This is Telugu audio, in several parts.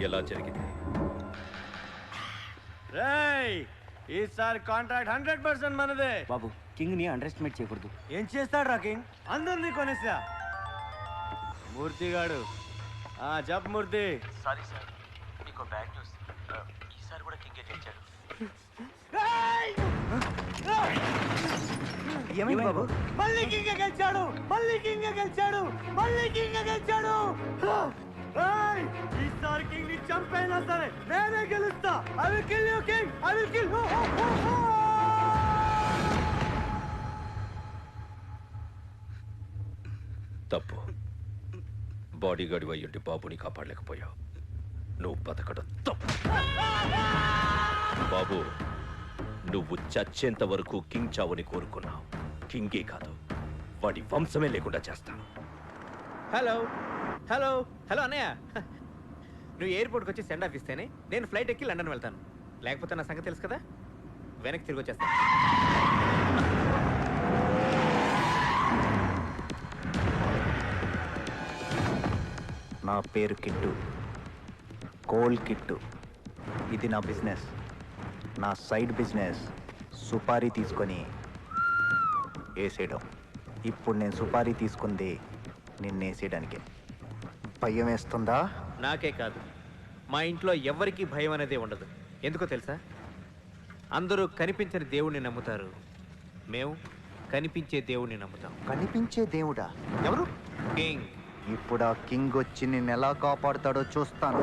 ఎలా జరిగింది? ఈసారి కాంట్రాక్ట్ 100% మనదే బాబు. కింగ్ ని అండర్ ఎస్టిమేట్ చేయకూడదు. ఏం చేస్తాడు రా కింగ్? అందరినీ కొనేసా. మూర్తి గాడు జప్ మూర్తి. సారీ సార్, మీకు బ్యాడ్ న్యూస్. ఈసారి కూడా కింగ్ గెలిచాడు. ఏమైంది బాబు? మళ్ళీ కింగ్ గెలిచాడు, మళ్ళీ కింగ్ గెలిచాడు, మళ్ళీ కింగ్ గెలిచాడు. ఈసారి కింగ్ ని చంపైనా సరే నేనే గెలుస్తా. I will kill you king, I will kill you. తప్పు. బాడీ గార్డ్ అయ్యుండి బాబుని కాపాడలేకపోయావు. నువ్వు బతకడం తప్పు. బాబు, నువ్వు చచ్చేంత వరకు కింగ్ చావుని కోరుకున్నావు. కింగే కాదు, వాడి వంశమే లేకుండా చేస్తాను. హలో హలో హలో అన్నయ్య, నువ్వు ఎయిర్పోర్ట్కి వచ్చి సెండ్ ఆఫ్ ఇస్తేనే నేను ఫ్లైట్ ఎక్కి లండన్ వెళ్తాను. లేకపోతే నా సంగతి తెలుసు కదా, వెనక్కి తిరిగి వచ్చేస్తాను. నా పేరు కిట్టు, కోల్ కిట్టు. ఇది నా బిజినెస్. నా సైడ్ బిజినెస్ సుపారీ తీసుకొని వేసేయడం. ఇప్పుడు నేను సుపారీ తీసుకుంది నిన్నేసేయడానికే. భయం వేస్తుందా? నాకే కాదు, మా ఇంట్లో ఎవరికీ భయం అనేదే ఉండదు. ఎందుకో తెలుసా? అందరూ కనిపించని దేవుణ్ణి నమ్ముతారు, మేము కనిపించే దేవుణ్ణి నమ్ముతాం. కనిపించే దేవుడా? ఎవరు? కింగ్. ఇప్పుడు ఆ కింగ్ వచ్చి నిన్ను ఎలా కాపాడుతాడో చూస్తాను.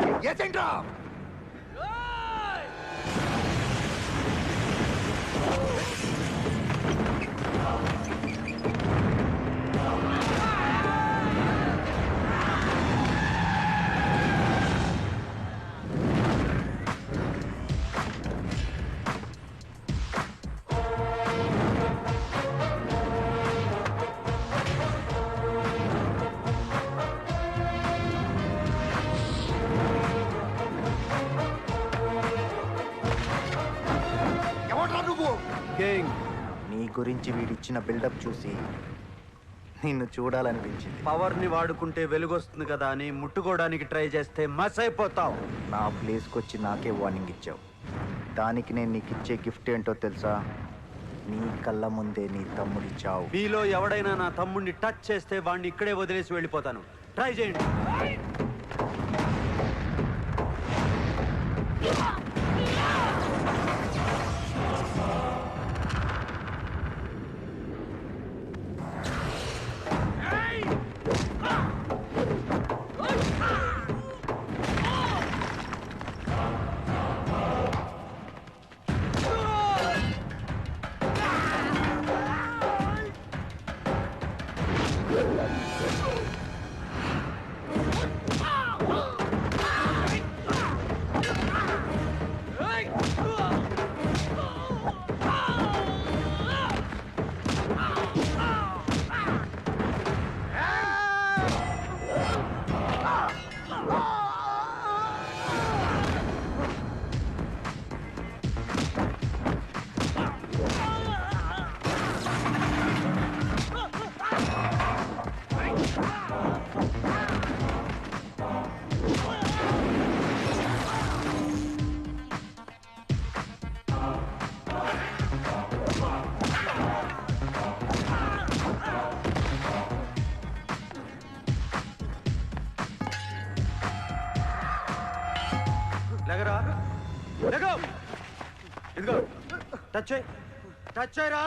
నీ గురించి వీడిచ్చిన బిల్డప్ చూసి నిన్ను చూడాలనిపించింది. పవర్ ని వాడుకుంటే వెలుగొస్తుంది కదా అని ముట్టుకోవడానికి ట్రై చేస్తే మస్ అయిపోతావు. నా ప్లేస్కి వచ్చి నాకే వార్నింగ్ ఇచ్చావు. దానికి నేను నీకు ఇచ్చే గిఫ్ట్ ఏంటో తెలుసా? నీ కళ్ళ ముందే నీ తమ్ముడిచ్చావు. మీలో ఎవడైనా నా తమ్ముడిని టచ్ చేస్తే వాడిని ఇక్కడే వదిలేసి వెళ్ళిపోతాను. ట్రై చేయండి. ఇదిగో టచ్ టచ్ అయ్యరా.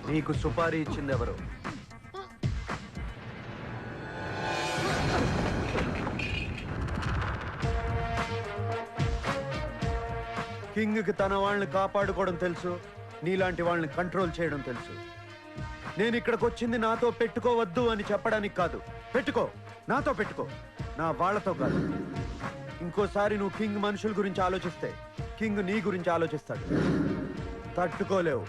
నీకు సుపారీ ఇచ్చింది ఎవరు? కింగ్కి తన వాళ్ళని కాపాడుకోవడం తెలుసు, నీలాంటి వాళ్ళని కంట్రోల్ చేయడం తెలుసు. నేను ఇక్కడికి వచ్చింది నాతో పెట్టుకోవద్దు అని చెప్పడానికి కాదు. పెట్టుకో, నాతో పెట్టుకో, నా వాళ్ళతో కాదు. ఇంకోసారి నువ్వు కింగ్ మనుషుల గురించి ఆలోచిస్తే కింగ్ నీ గురించి ఆలోచిస్తాడు. తట్టుకోలేవు.